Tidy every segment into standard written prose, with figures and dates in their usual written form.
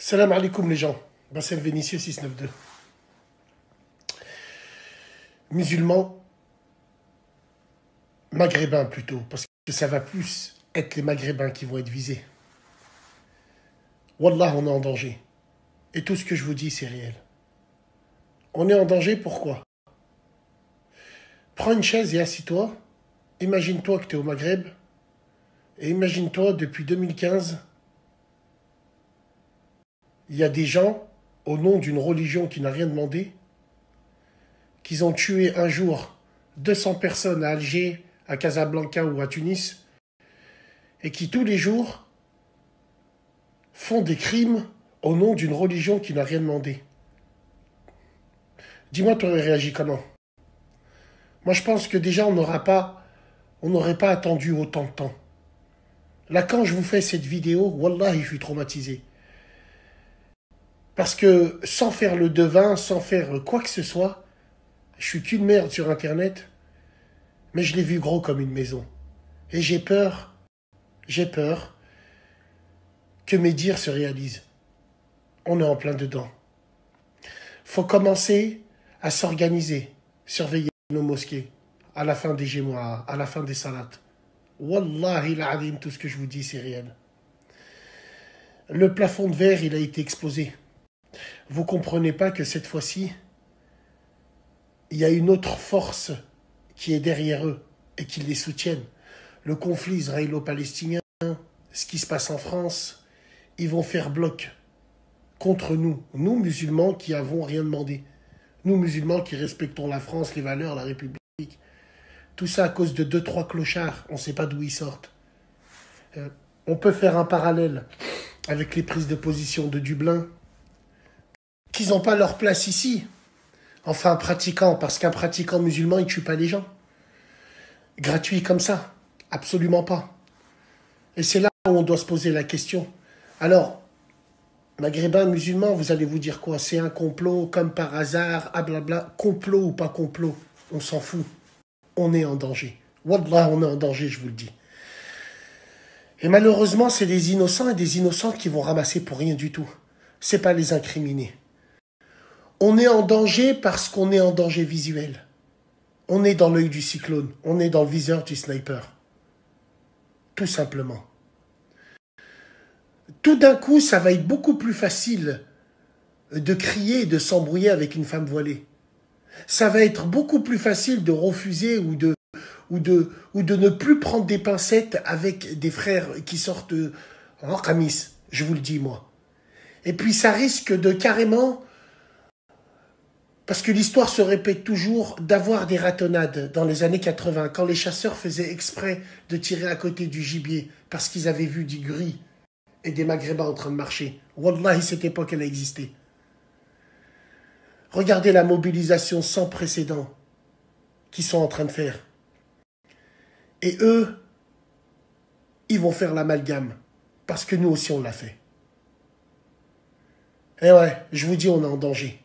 Salam alaikum les gens. Bassem Vénitieux 692. Musulmans, maghrébins plutôt, parce que ça va plus être les maghrébins qui vont être visés. Wallah, on est en danger. Et tout ce que je vous dis, c'est réel. On est en danger, pourquoi? Prends une chaise et assis-toi. Imagine-toi que tu es au Maghreb. Et imagine-toi, depuis 2015, il y a des gens, au nom d'une religion qui n'a rien demandé, qu'ils ont tué un jour 200 personnes à Alger, à Casablanca ou à Tunis, et qui tous les jours font des crimes au nom d'une religion qui n'a rien demandé. Dis-moi, tu aurais réagi comment? Moi, je pense que déjà, on n'aurait pas attendu autant de temps. Là, quand je vous fais cette vidéo, wallah, je suis traumatisé. Parce que sans faire le devin, sans faire quoi que ce soit, je suis qu'une merde sur Internet, mais je l'ai vu gros comme une maison. Et j'ai peur que mes dires se réalisent. On est en plein dedans. Faut commencer à s'organiser, surveiller nos mosquées, à la fin des gémois, à la fin des salats. Wallahi l'azim, tout ce que je vous dis, c'est réel. Le plafond de verre, il a été explosé. Vous comprenez pas que cette fois-ci, il y a une autre force qui est derrière eux et qui les soutiennent. Le conflit israélo-palestinien, ce qui se passe en France, ils vont faire bloc contre nous, nous musulmans qui avons rien demandé. Nous musulmans qui respectons la France, les valeurs, la République. Tout ça à cause de 2-3 clochards, on ne sait pas d'où ils sortent. On peut faire un parallèle avec les prises de position de Dublin, qu'ils n'ont pas leur place ici. Enfin, un pratiquant, parce qu'un pratiquant musulman, il ne tue pas les gens. Gratuit comme ça, absolument pas. Et c'est là où on doit se poser la question. Alors, maghrébins, musulmans, vous allez vous dire quoi? C'est un complot, comme par hasard, ah blabla. Complot ou pas complot, on s'en fout. On est en danger. Wallah, on est en danger, je vous le dis. Et malheureusement, c'est des innocents et des innocentes qui vont ramasser pour rien du tout. C'est pas les incriminés. On est en danger parce qu'on est en danger visuel. On est dans l'œil du cyclone. On est dans le viseur du sniper. Tout simplement. Tout d'un coup, ça va être beaucoup plus facile de crier et de s'embrouiller avec une femme voilée. Ça va être beaucoup plus facile de refuser ou de ne plus prendre des pincettes avec des frères qui sortent en camis. Je vous le dis, moi. Et puis, ça risque de carrément... Parce que l'histoire se répète toujours d'avoir des ratonnades dans les années 80, quand les chasseurs faisaient exprès de tirer à côté du gibier parce qu'ils avaient vu des gris et des maghrébins en train de marcher. Wallahi, cette époque, elle a existé. Regardez la mobilisation sans précédent qu'ils sont en train de faire. Et eux, ils vont faire l'amalgame parce que nous aussi, on l'a fait. Et ouais, je vous dis, on est en danger.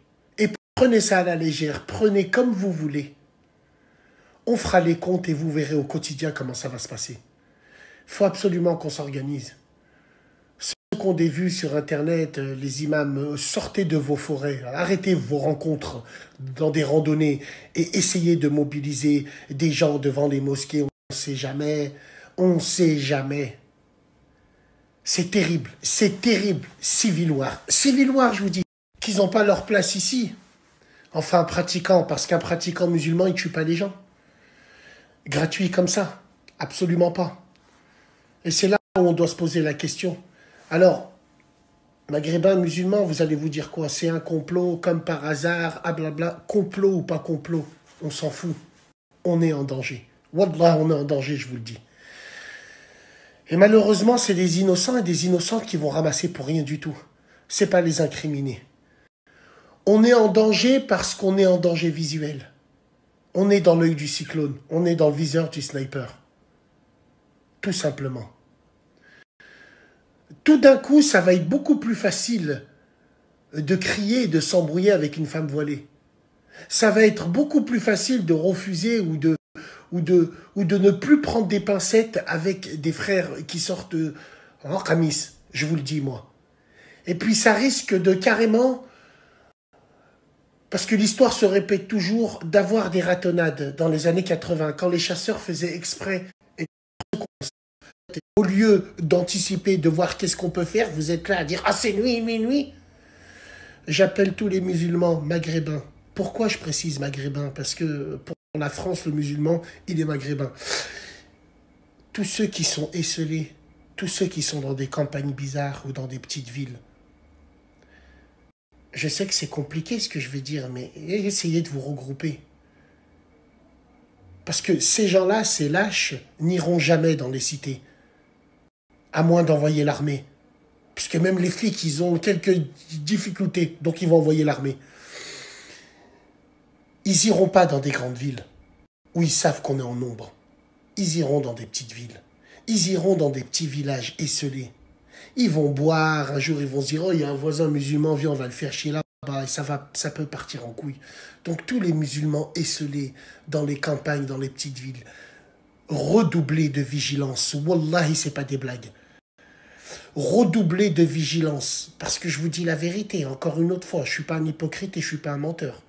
Prenez ça à la légère, prenez comme vous voulez. On fera les comptes et vous verrez au quotidien comment ça va se passer. Il faut absolument qu'on s'organise. Ceux qui ont des vues sur Internet, les imams, sortez de vos forêts, arrêtez vos rencontres dans des randonnées et essayez de mobiliser des gens devant les mosquées. On ne sait jamais, on ne sait jamais. C'est terrible, civiloire. Civiloire, je vous dis, qu'ils n'ont pas leur place ici. Enfin, un pratiquant, parce qu'un pratiquant musulman, il ne tue pas les gens. Gratuit comme ça, absolument pas. Et c'est là où on doit se poser la question. Alors, maghrébins, musulmans, vous allez vous dire quoi? C'est un complot, comme par hasard, ah blabla. Complot ou pas complot, on s'en fout. On est en danger. Wallah, on est en danger, je vous le dis. Et malheureusement, c'est des innocents et des innocentes qui vont ramasser pour rien du tout. C'est pas les incriminés. On est en danger parce qu'on est en danger visuel. On est dans l'œil du cyclone. On est dans le viseur du sniper. Tout simplement. Tout d'un coup, ça va être beaucoup plus facile de crier et de s'embrouiller avec une femme voilée. Ça va être beaucoup plus facile de refuser ou de ne plus prendre des pincettes avec des frères qui sortent en camis. Je vous le dis, moi. Et puis ça risque de carrément, parce que l'histoire se répète toujours, d'avoir des ratonnades dans les années 80, quand les chasseurs faisaient exprès. Et au lieu d'anticiper, de voir qu'est-ce qu'on peut faire, vous êtes là à dire « Ah, c'est nuit, nuit, nuit !» J'appelle tous les musulmans maghrébins. Pourquoi je précise maghrébins? Parce que pour la France, le musulman, il est maghrébin. Tous ceux qui sont esselés, tous ceux qui sont dans des campagnes bizarres ou dans des petites villes, je sais que c'est compliqué ce que je vais dire, mais essayez de vous regrouper. Parce que ces gens-là, ces lâches, n'iront jamais dans les cités, à moins d'envoyer l'armée. Puisque même les flics, ils ont quelques difficultés, donc ils vont envoyer l'armée. Ils iront pas dans des grandes villes, où ils savent qu'on est en nombre. Ils iront dans des petites villes. Ils iront dans des petits villages esselés. Ils vont boire, un jour ils vont se dire « Oh, il y a un voisin musulman, viens, on va le faire chier là-bas. » Et ça peut partir en couille. Donc tous les musulmans esselés dans les campagnes, dans les petites villes, redoublez de vigilance. Wallahi, c'est pas des blagues. Redoublez de vigilance. Parce que je vous dis la vérité, encore une autre fois, je suis pas un hypocrite et je suis pas un menteur.